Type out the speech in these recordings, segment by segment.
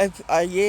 FIA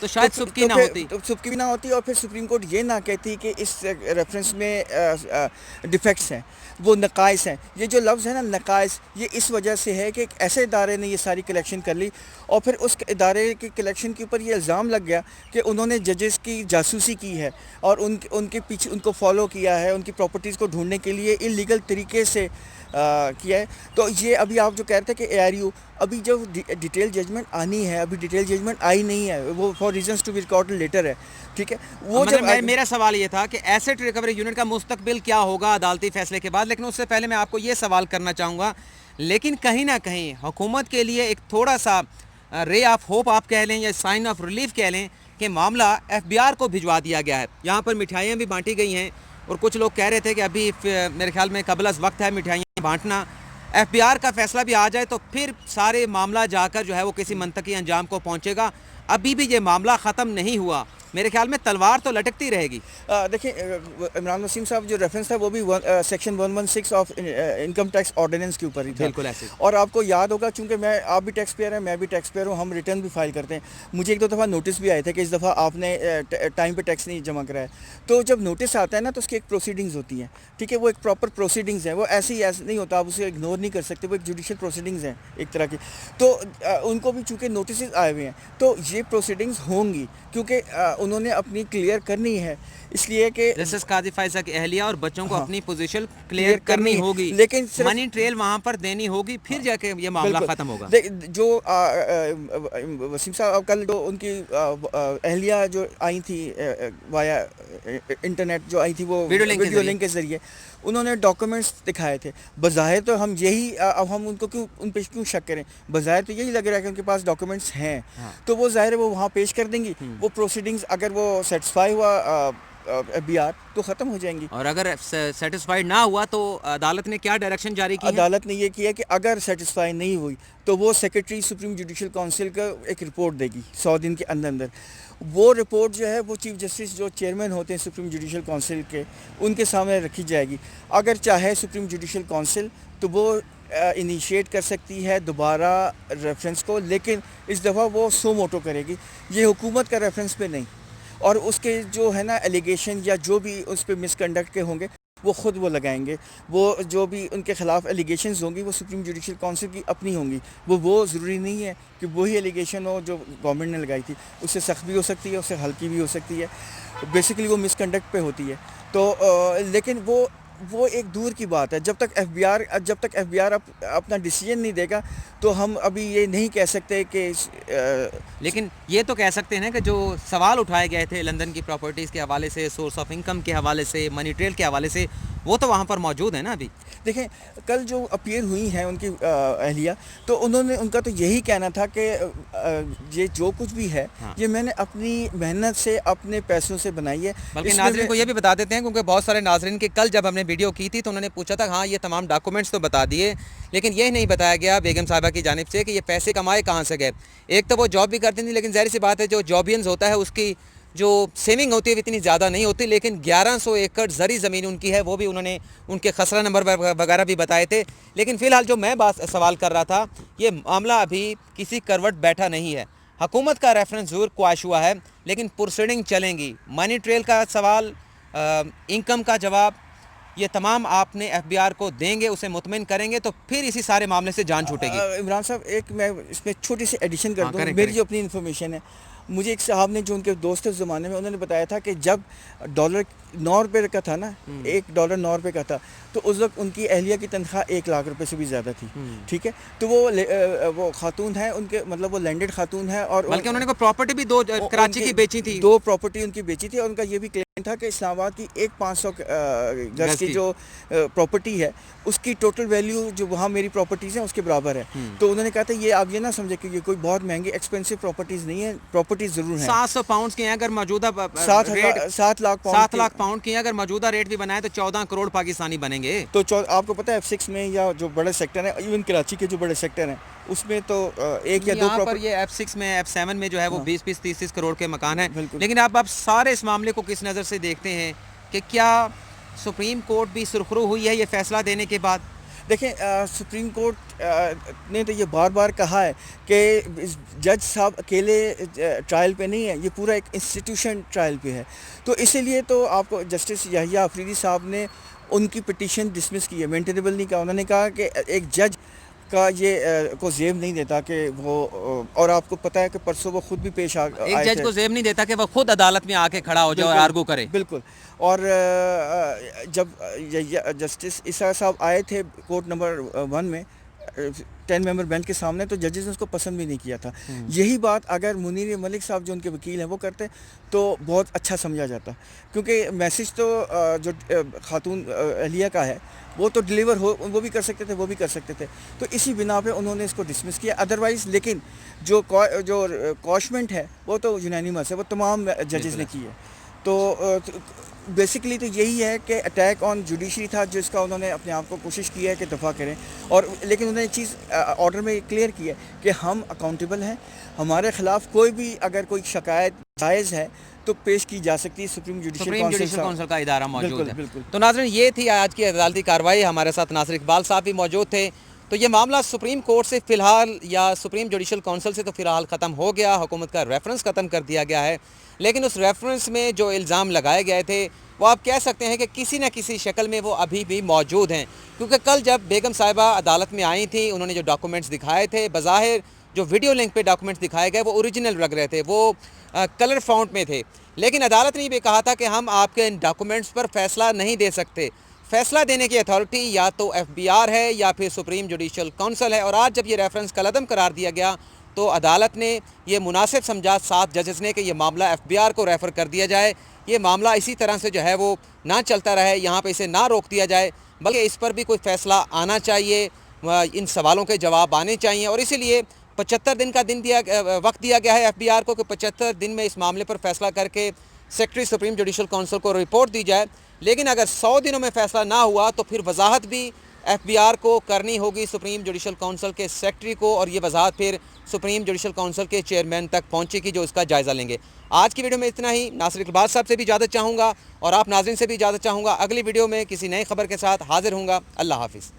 تو شاید سبکی نہ ہوتی، تو سبکی بھی نہ ہوتی اور پھر سپریم کورٹ یہ نہ کہتی کہ اس ریفرنس میں ڈیفیکٹس ہیں، وہ نقائص ہیں. یہ جو لفظ ہے نا نقائص، یہ اس وجہ سے ہے کہ ایک ایسے ادارے نے یہ ساری کلیکشن کر لی اور پھر اس ادارے کی کلیکشن کے اوپر یہ الزام لگ گیا کہ انہوں نے ججز کی جاسوسی کی ہے اور ان کے پیچھے ان کو فالو کیا ہے، ان کی پراپرٹیز کو ڈھونڈنے کے لیے انلیگل طریقے سے کیا ہے. تو یہ ابھی آپ جو کہہ رہے تھے کہ ARU ابھی جو ڈیٹیل ججمنٹ آنی ہے، ابھی ڈیٹیل ججمنٹ آئی نہیں ہے، وہ for reasons to be record later ہے، ٹھیک ہے. وہ جب میرا سوال یہ تھا کہ ایسٹ ریکوری یونٹ کا مستقبل کیا ہوگا عدالتی فیصلے کے بعد، لیکن اس سے پہلے میں آپ کو یہ سوال کرنا چاہوں گا، لیکن کہیں نہ کہیں حکومت کے لیے ایک تھوڑا سا رے آف ہوپ آپ کہہ لیں یا سائن آف ریلیف کہہ لیں کہ معاملہ FBI کو بھجوا دیا گیا ہے. یہاں پر مٹھائیاں بھی بانٹی گئی ہیں اور کچھ لوگ کہہ رہے تھے کہ ابھی میرے خیال میں قبل از وقت ہے مٹھائیاں بانٹنا. FBI کا فیصلہ بھی آ جائے تو پھر سارے معاملہ جا کر جو ہے وہ کسی منطقی انجام کو پہنچے گا. ابھی بھی یہ معاملہ ختم نہیں ہوا، میرے خیال میں تلوار تو لٹکتی رہے گی. دیکھیں عمران وسیم صاحب جو ریفرنس تھا وہ بھی section 116 of income tax ordinance کے اوپر ہی تھا. بالکل ایسے. اور آپ کو یاد ہوگا چونکہ آپ بھی ٹیکس پیئر ہیں، میں بھی ٹیکس پیئر ہوں، ہم ریٹرن بھی فائل کرتے ہیں. مجھے ایک دو دفعہ نوٹس بھی آئے تھے کہ اس دفعہ آپ نے ٹائم پہ ٹیکس نہیں جمع کرایا. تو جب نوٹس آتا ہے نا تو اس کی ایک پروسیڈنگز ہوتی ہیں، ٹھیک ہے، وہ ایک پراپر پروسیڈنگز ہیں، وہ ایسے نہیں ہوتا، آپ اسے اگنور نہیں کر سکتے، وہ ایک جوڈیشل پروسیڈنگز ہیں ایک طرح کی. تو ان کو بھی چونکہ نوٹسز آئے ہوئے ہیں تو یہ پروسیڈنگز ہوں گی کیونکہ انہوں نے اپنی کلیئر کرنی ہے، اس لیے کہ جسٹس قاضی فائزہ کی اہلیہ اور بچوں کو اپنی پوزیشن کلیئر کرنی ہوگی، لیکن منی ٹریل وہاں پر دینی ہوگی، پھر جا کے یہ معاملہ ختم ہوگا. جو وسیم صاحب کل جو ان کی اہلیہ جو آئی تھی وایا انٹرنیٹ جو آئی تھی وہ ویڈیو لنک کے ذریعے انہوں نے ڈاکومنٹس دکھائے تھے. بظاہر تو ہم یہی اب ہم ان پہ کیوں شک کریں، بظاہر تو یہی لگ رہا ہے کہ ان کے پاس ڈاکومنٹس ہیں تو وہ ظاہر ہے وہ وہاں پیش کر دیں گی. وہ پروسیڈنگز اگر وہ سیٹسفائی ہوا FBI تو ختم ہو جائیں گی. اور اگر سیٹسفائیڈ نہ ہوا تو عدالت نے کیا ڈائریکشن جاری کی؟ عدالت نے یہ کیا کہ اگر سیٹسفائی نہیں ہوئی تو وہ سیکرٹری سپریم جوڈیشل کونسل کا ایک رپورٹ دے گی 100 دن کے اندر. وہ رپورٹ جو ہے وہ چیف جسٹس جو چیئرمین ہوتے ہیں سپریم جوڈیشل کونسل کے ان کے سامنے رکھی جائے گی. اگر چاہے سپریم جوڈیشل کونسل تو وہ انیشیٹ کر سکتی ہے دوبارہ ریفرنس کو، لیکن اس دفعہ وہ سو موٹو کرے گی، یہ حکومت کا ریفرنس پہ نہیں. اور اس کے جو ہے نا ایلیگیشن یا جو بھی اس پہ مس کنڈکٹ کے ہوں گے وہ خود وہ لگائیں گے. وہ جو بھی ان کے خلاف ایلیگیشنز ہوں گی وہ سپریم جوڈیشل کونسل کی اپنی ہوں گی. وہ ضروری نہیں ہے کہ وہی ایلیگیشن ہو جو گورنمنٹ نے لگائی تھی، اس سے سخت بھی ہو سکتی ہے، اس سے ہلکی بھی ہو سکتی ہے. بیسیکلی وہ مس کنڈکٹ پہ ہوتی ہے. تو لیکن وہ ایک دور کی بات ہے. جب تک ایف بی آر اپنا ڈیسیجن نہیں دے گا تو ہم ابھی یہ نہیں کہہ سکتے کہ لیکن یہ تو کہہ سکتے ہیں کہ جو سوال اٹھائے گئے تھے لندن کی پراپرٹیز کے حوالے سے، سورس آف انکم کے حوالے سے، منی ٹریل کے حوالے سے، وہ تو وہاں پر موجود ہے نا. ابھی دیکھیں کل جو اپیئر ہوئی ہیں ان کی اہلیہ تو ان کا تو یہی کہنا تھا کہ یہ جو کچھ بھی ہے یہ میں نے اپنی محنت سے اپنے پیسوں سے بنائی ہے. بلکہ ناظرین کو یہ بھی بتا دیتے ہیں کیونکہ بہت سارے ناظرین کے کل جب ہم نے ویڈیو کی تھی تو انہوں نے پوچھا تھا ہاں یہ تمام ڈاکومنٹس تو بتا دیے، لیکن یہ نہیں بتایا گیا بیگم صاحبہ کی جانب سے کہ یہ پیسے کمائے کہاں سے گئے. ایک تو وہ جاب بھی کرتی تھیں لیکن ظاہر سی بات ہے جو جابینز ہوتا ہے اس کی جو سیونگ ہوتی ہے وہ اتنی زیادہ نہیں ہوتی، لیکن 1100 ایکڑ زرعی زمین ان کی ہے، وہ بھی انہوں نے ان کے خسرہ نمبر وغیرہ بھی بتائے تھے. لیکن فی الحال جو میں سوال کر رہا تھا یہ معاملہ ابھی کسی کروٹ بیٹھا نہیں ہے. حکومت کا ریفرنس ضرور خواہش ہوا ہے لیکن پروسیڈنگ چلیں گی. منی ٹریل کا سوال، انکم کا جواب، یہ تمام آپ نے ایف بی آر کو دیں گے، اسے مطمئن کریں گے تو پھر اسی سارے معاملے سے جان چھوٹے گی. عمران صاحب ایک میں اس میں چھوٹی سی ایڈیشن کر دوں. میری جو اپنی انفارمیشن ہے، مجھے ایک صاحب نے جو ان کے دوست اس زمانے میں انہوں نے بتایا تھا کہ جب ڈالر 9 روپے کا تھا نا، $1 9 روپے کا تھا، تو اس وقت ان کی اہلیہ کی تنخواہ 1 لاکھ روپے سے بھی زیادہ تھی. ٹھیک ہے، تو وہ خاتون ہیں، ان کے مطلب وہ لینڈڈ خاتون ہے، اور بلکہ انہوں نے کوئی پراپرٹی بھی 2 کراچی کی بیچی تھی، 2 پراپرٹی ان کی بیچی تھی. اور ان کا یہ بھی کلیم تھا کہ اسلام آباد کی ایک 500 گز کی جو پراپرٹی ہے اس کی ٹوٹل ویلیو جو وہاں میری پراپرٹیز ہیں اس کے برابر ہے. تو انہوں نے کہا تھا یہ آپ یہ نہ سمجھے کہ یہ کوئی بہت مہنگی ایکسپینسو پراپرٹیز نہیں ہے، پراپرٹیز ضرور ہیں. 700 پاؤنڈ کی ہیں اگر موجودہ 7 لاکھ پاؤنڈ کی اگر موجودہ ریٹ بھی بنائے تو 14 کروڑ پاکستانی بنیں گے. تو آپ کو پتہ ہے F6 میں یا جو بڑے سیکٹر ہیں، ایون کراچی کے جو بڑے سیکٹر ہیں اس میں تو ایک یا 2 پر یہ F6 میں F7 میں جو ہے وہ 20-30 کروڑ کے مکان ہیں. لیکن آپ سارے اس معاملے کو کس نظر سے دیکھتے ہیں کہ کیا سپریم کورٹ بھی سرخرو ہوئی ہے یہ فیصلہ دینے کے بعد؟ دیکھیں سپریم کورٹ نے تو یہ بار بار کہا ہے کہ جج صاحب اکیلے ٹرائل پہ نہیں ہے، یہ پورا ایک انسٹیٹیوشن ٹرائل پہ ہے. تو اسی لیے تو آپ کو جسٹس یحییٰ آفریدی صاحب نے ان کی پٹیشن ڈسمس کی ہے، مینٹینیبل نہیں کہا. انہوں نے کہا کہ ایک جج کا یہ کو زیب نہیں دیتا کہ وہ، اور آپ کو پتہ ہے کہ پرسوں وہ خود بھی پیش ایک آئے جج تھے. کو زیب نہیں دیتا کہ وہ خود عدالت میں آ کے کھڑا ہو جائے اور آرگو کرے. بالکل. اور جب جسٹس عیسیٰ صاحب آئے تھے کورٹ نمبر 1 میں 10 ممبر بینچ کے سامنے، تو ججز نے اس کو پسند بھی نہیں کیا تھا. یہی بات اگر منیر ملک صاحب جو ان کے وکیل ہیں وہ کرتے تو بہت اچھا سمجھا جاتا، کیونکہ میسج تو جو خاتون اہلیہ کا ہے وہ تو ڈیلیور ہو، وہ بھی کر سکتے تھے، وہ بھی کر سکتے تھے. تو اسی بنا پہ انہوں نے اس کو ڈسمس کیا. ادروائز لیکن جو کوشمنٹ ہے وہ تو یونینیمس ہے، وہ تمام ججز نے کی ہے. تو بیسکلی تو یہی ہے کہ اٹیک آن جوڈیشری تھا، جس کا انہوں نے اپنے آپ کو کوشش کی ہے کہ دفاع کریں. اور لیکن انہوں نے ایک چیز آرڈر میں کلیئر کی ہے کہ ہم اکاؤنٹیبل ہیں، ہمارے خلاف کوئی بھی اگر کوئی شکایت جائز ہے تو پیش کی جا سکتی ہے. سپریم جوڈیشل کونسل کا ادارہ موجود ہے. بالکل. تو ناظرین یہ تھی آج کی عدالتی کارروائی. ہمارے ساتھ ناصر اقبال صاحب بھی موجود تھے. تو یہ معاملہ سپریم کورٹ سے فی الحال یا سپریم جوڈیشل کونسل سے تو فی الحال ختم ہو گیا، حکومت کا ریفرنس ختم کر دیا گیا ہے. لیکن اس ریفرنس میں جو الزام لگائے گئے تھے وہ آپ کہہ سکتے ہیں کہ کسی نہ کسی شکل میں وہ ابھی بھی موجود ہیں. کیونکہ کل جب بیگم صاحبہ عدالت میں آئی تھیں، انہوں نے جو ڈاکومنٹس دکھائے تھے، بظاہر جو ویڈیو لنک پہ ڈاکومنٹس دکھائے گئے وہ اوریجنل لگ رہے تھے، وہ کلر فونٹ میں تھے. لیکن عدالت نے بھی کہا تھا کہ ہم آپ کے ان ڈاکومنٹس پر فیصلہ نہیں دے سکتے. فیصلہ دینے کی اتھارٹی یا تو ایف بی آر ہے یا پھر سپریم جوڈیشل کونسل ہے. اور آج جب یہ ریفرنس کالعدم قرار دیا گیا تو عدالت نے یہ مناسب سمجھا 7 ججز نے کہ یہ معاملہ ایف بی آر کو ریفر کر دیا جائے. یہ معاملہ اسی طرح سے جو ہے وہ نہ چلتا رہے، یہاں پہ اسے نہ روک دیا جائے، بلکہ اس پر بھی کوئی فیصلہ آنا چاہیے، ان سوالوں کے جواب آنے چاہیے. اور اسی لیے 75 دن کا وقت دیا گیا ہے ایف بی آر کو کہ 75 دن میں اس معاملے پر فیصلہ کر کے سیکرٹری سپریم جوڈیشل کونسل کو رپورٹ دی جائے. لیکن اگر 100 دنوں میں فیصلہ نہ ہوا تو پھر وضاحت بھی ایف بی آر کو کرنی ہوگی سپریم جوڈیشل کونسل کے سیکرٹری کو، اور یہ وضاحت پھر سپریم جوڈیشل کونسل کے چیئرمین تک پہنچے گی جو اس کا جائزہ لیں گے. آج کی ویڈیو میں اتنا ہی. ناصر اقبال صاحب سے بھی اجازت چاہوں گا اور آپ ناظرین سے بھی اجازت چاہوں گا. اگلی ویڈیو میں کسی نئی خبر کے ساتھ حاضر ہوں گا. اللہ حافظ.